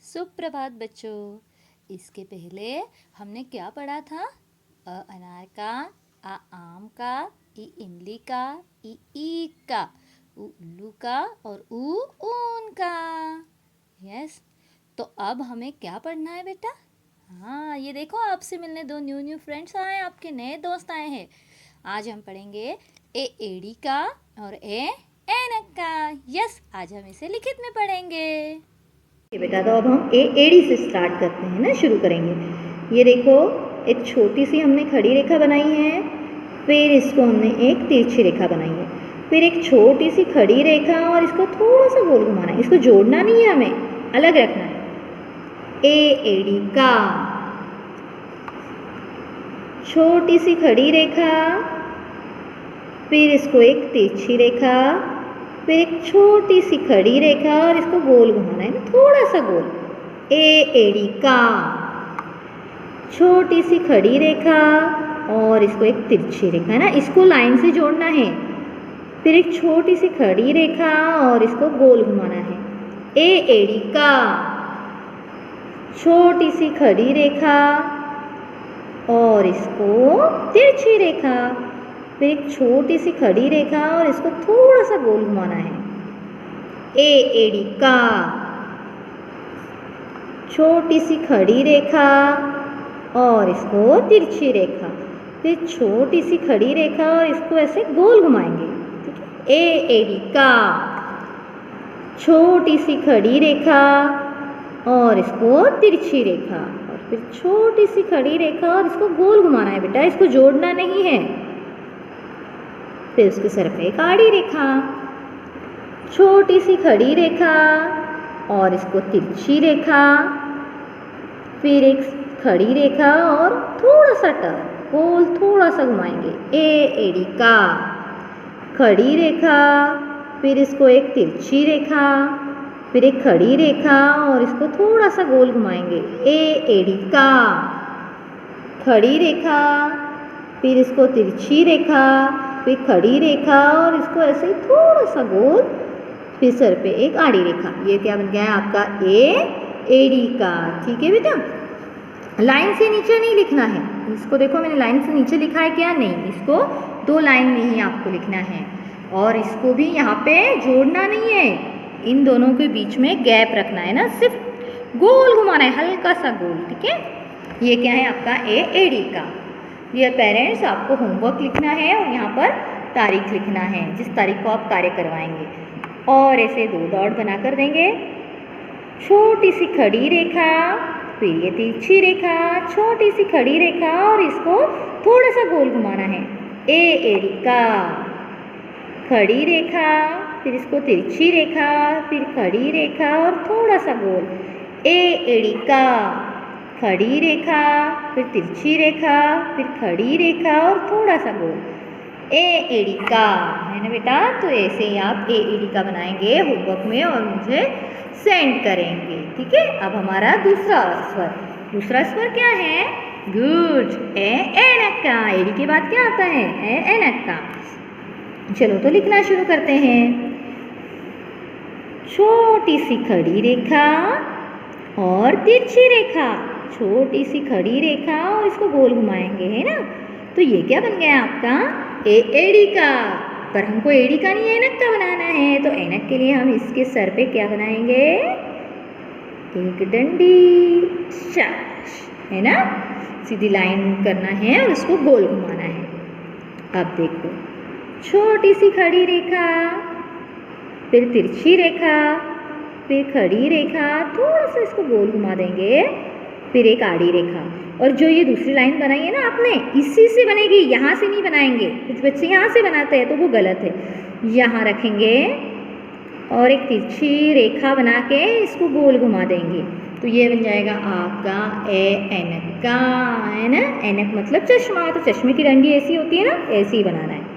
सुप्रभात बच्चों। इसके पहले हमने क्या पढ़ा था? अ अनार का, आ आम का, ई इमली का, ई ईख का, उ उल्लू का और ऊ ऊन का। यस। तो अब हमें क्या पढ़ना है बेटा? हाँ, ये देखो, आपसे मिलने दो न्यू फ्रेंड्स आए, आपके नए दोस्त आए हैं। आज हम पढ़ेंगे ए एड़ी का और ए ऐनक का। यस, आज हम इसे लिखित में पढ़ेंगे। बेटा, तो अब हम ए एड़ी से स्टार्ट करते हैं ना, शुरू करेंगे। ये देखो, एक छोटी सी हमने खड़ी रेखा बनाई है, फिर इसको हमने एक तिरछी रेखा बनाई है, फिर एक छोटी सी खड़ी रेखा और इसको थोड़ा सा गोल घुमाना है। इसको जोड़ना नहीं है, हमें अलग रखना है। ए एड़ी का, छोटी सी खड़ी रेखा, फिर इसको एक तिरछी रेखा, फिर एक छोटी सी खड़ी रेखा और इसको गोल घुमाना है ना, थोड़ा सा गोल। ए एड़ी का, छोटी सी खड़ी रेखा और इसको एक तिरछी रेखा है ना, इसको लाइन से जोड़ना है। फिर एक छोटी सी खड़ी रेखा और इसको गोल घुमाना है। ए एड़ी का, छोटी सी खड़ी रेखा और इसको तिरछी रेखा, फिर एक छोटी सी खड़ी रेखा और इसको थोड़ा सा गोल घुमाना है। ए एड़ी का, छोटी सी खड़ी रेखा और इसको तिरछी रेखा, फिर छोटी सी खड़ी रेखा और इसको ऐसे गोल घुमाएंगे। ठीक है। ए एड़ी का, छोटी सी खड़ी रेखा और इसको तिरछी रेखा और फिर छोटी सी खड़ी रेखा और इसको गोल घुमाना है बेटा, इसको जोड़ना नहीं है। फिर उसके सर पे एक आड़ी रेखा, छोटी सी खड़ी रेखा और इसको तिरछी रेखा, फिर एक खड़ी रेखा और थोड़ा सा टर्न गोल थोड़ा सा घुमाएंगे। ए एड़ी का, खड़ी रेखा, फिर इसको एक तिरछी रेखा, फिर एक खड़ी रेखा और इसको थोड़ा सा गोल घुमाएंगे। ए एड़ी का, खड़ी रेखा, फिर इसको तिरछी रेखा, फिर खड़ी रेखा और इसको ऐसे ही थोड़ा सा गोल, फिर सर पे एक आड़ी रेखा। ये क्या बन गया है आपका ए एड़ी का। ठीक है बेटा, लाइन से नीचे नहीं लिखना है। इसको देखो, मैंने लाइन से नीचे लिखा है क्या? नहीं, इसको दो लाइन में ही आपको लिखना है और इसको भी यहाँ पे जोड़ना नहीं है, इन दोनों के बीच में गैप रखना है ना, सिर्फ गोल घुमाना है, हल्का सा गोल। ठीक है, ये क्या है आपका ए एड़ी का। डियर पेरेंट्स, आपको होमवर्क लिखना है और यहाँ पर तारीख लिखना है, जिस तारीख को आप कार्य करवाएंगे, और ऐसे दो डॉट बनाकर देंगे। छोटी सी खड़ी रेखा, फिर ये तिरछी रेखा, छोटी सी खड़ी रेखा और इसको थोड़ा सा गोल घुमाना है। ए एड़ी का, खड़ी रेखा, फिर इसको तिरछी रेखा, फिर खड़ी रेखा और थोड़ा सा गोल। ए एड़ी का, खड़ी रेखा, फिर तिरछी रेखा, फिर खड़ी रेखा और थोड़ा सा गोल। ए एड़ी का, है ना बेटा? तो ऐसे ही आप ए एड़ी का बनाएंगे होमवर्क में और मुझे सेंड करेंगे। ठीक है, अब हमारा दूसरा स्वर क्या है? गुड, ए ऐनक का। एड़ी के बाद क्या आता है? ए ऐनक का। चलो तो लिखना शुरू करते हैं। छोटी सी खड़ी रेखा और तिरछी रेखा, छोटी सी खड़ी रेखा और इसको गोल घुमाएंगे, है ना? तो ये क्या बन गया आपका? ए एड़ी का। पर हमको एड़ी का नहीं, ऐनक का बनाना है, तो ऐनक के लिए हम इसके सर पे क्या बनाएंगे? एक डंडी, है ना? सीधी लाइन करना है और उसको गोल घुमाना है। अब देखो, छोटी सी खड़ी रेखा, फिर तिरछी रेखा, फिर खड़ी रेखा, थोड़ा सा इसको गोल घुमा देंगे, फिर एक आड़ी रेखा। और जो ये दूसरी लाइन बनाई है ना आपने, इसी से बनेगी, यहाँ से नहीं बनाएंगे। कुछ बच्चे यहाँ से बनाते हैं तो वो गलत है। यहाँ रखेंगे और एक तिरछी रेखा बना के इसको गोल घुमा देंगे, तो ये बन जाएगा आपका ए ऐनक का, है ना? ऐनक मतलब चश्मा, तो चश्मे की डंडी ऐसी होती है ना, ऐसी ही बनाना है।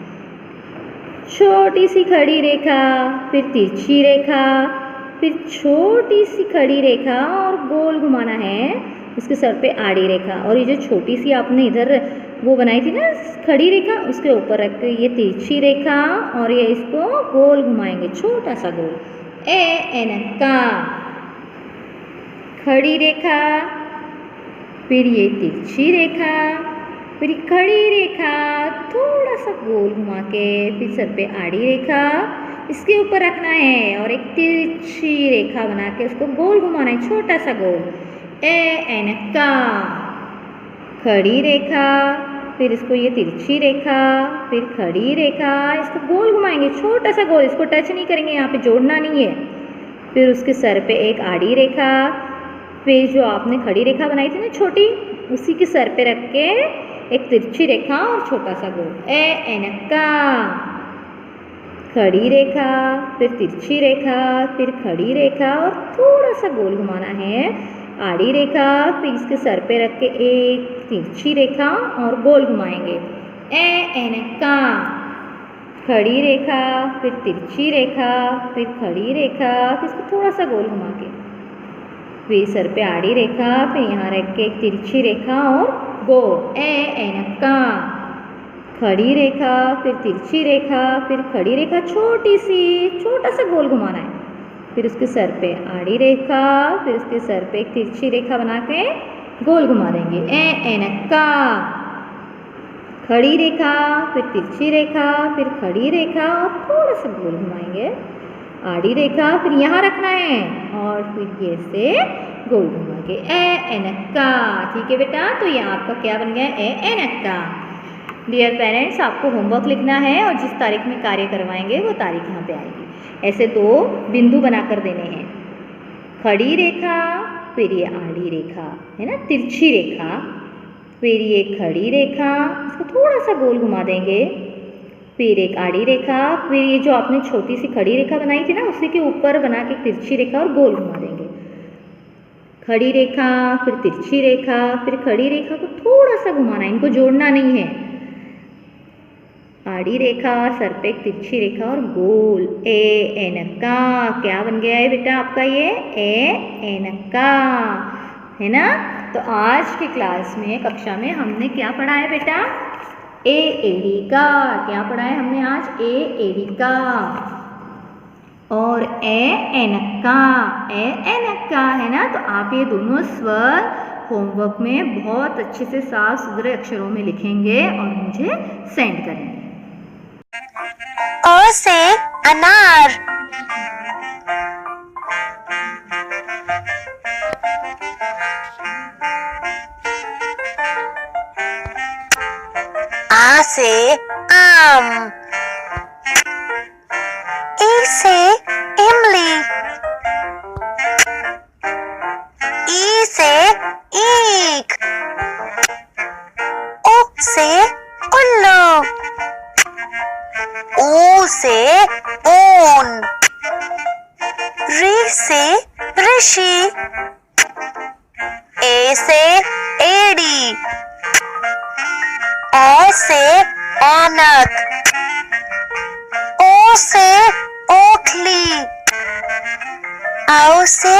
छोटी सी खड़ी रेखा, फिर तिरछी रेखा, फिर छोटी सी खड़ी रेखा और गोल घुमाना है इसके सर पे आड़ी रेखा। और ये जो छोटी सी आपने इधर वो बनाई थी ना खड़ी रेखा, उसके ऊपर रख के ये तिरछी रेखा और ये इसको गोल घुमाएंगे, छोटा सा गोल। ए ऐनक का, खड़ी रेखा, फिर ये तिरछी रेखा, फिर ये खड़ी रेखा, थोड़ा सा गोल घुमा के, फिर सर पे आड़ी रेखा इसके ऊपर रखना है और एक तिरछी रेखा बना के उसको गोल घुमाना है, छोटा सा गोल। का, खड़ी रेखा, फिर इसको ये तिरछी रेखा, फिर खड़ी रेखा, इसको गोल घुमाएंगे, छोटा सा गोल, इसको टच नहीं करेंगे, यहाँ पे जोड़ना नहीं है। फिर उसके सर पे एक आड़ी रेखा, फिर जो आपने खड़ी रेखा बनाई थी ना छोटी, उसी के सर पे रख के एक तिरछी रेखा और छोटा सा गोल। का, खड़ी रेखा, फिर तिरछी रेखा, फिर खड़ी रेखा और थोड़ा सा गोल घुमाना है। आड़ी रेखा, फिर इसके सर पे रख के एक तिरछी रेखा और गोल घुमाएंगे। का, खड़ी रेखा, फिर तिरछी रेखा, फिर खड़ी रेखा, फिर इसको थोड़ा सा गोल घुमा के, फिर सर पे आड़ी रेखा, फिर यहाँ रख के एक तिरछी रेखा और गोल। का, खड़ी रेखा, फिर तिरछी रेखा, फिर खड़ी रेखा छोटी सी, छोटा सा गोल घुमाना है। फिर उसके सर पे आड़ी रेखा, फिर उसके सर पे एक तिरछी रेखा बना के गोल घुमा देंगे। का, खड़ी रेखा, फिर तिरछी रेखा, फिर खड़ी रेखा और थोड़ा सा गोल घुमाएंगे। आड़ी रेखा, फिर यहाँ रखना है और फिर ये से गोल घुमा के। का, ठीक है बेटा, तो ये आपका क्या बन गया? का। डियर पेरेंट्स, आपको होमवर्क लिखना है और जिस तारीख में कार्य करवाएंगे वो तारीख यहाँ पे आएगी। ऐसे 2 बिंदु बनाकर देने हैं, खड़ी रेखा, फिर ये आड़ी रेखा है ना, तिरछी रेखा, फिर ये खड़ी रेखा, इसको थोड़ा सा गोल घुमा देंगे, फिर एक आड़ी रेखा, फिर ये जो आपने छोटी सी खड़ी रेखा बनाई थी ना, उसी के ऊपर बना के तिरछी रेखा और गोल घुमा देंगे। खड़ी रेखा, फिर तिरछी रेखा, फिर खड़ी रेखा को थोड़ा सा घुमाना है, इनको जोड़ना नहीं है। आड़ी रेखा, सर पे एक तिरछी रेखा और गोल। का, क्या बन गया है बेटा आपका ये? का, है ना। तो आज की क्लास में, कक्षा में हमने क्या पढ़ा है बेटा? एड़ी का। क्या पढ़ा है हमने आज? एड़ी का। और एनक्का, एनक्का है ना। तो आप ये दोनों स्वर होमवर्क में बहुत अच्छे से साफ सुथरे अक्षरों में लिखेंगे और मुझे सेंड करेंगे। अ से अनार, आ से आम, ई से इमली, ई से ईख, ओ से उल्लू, ऊ से ऊन, री से ऋषि, ए से एड़ी, ए से ऐनक, ओ से ओखली, औ से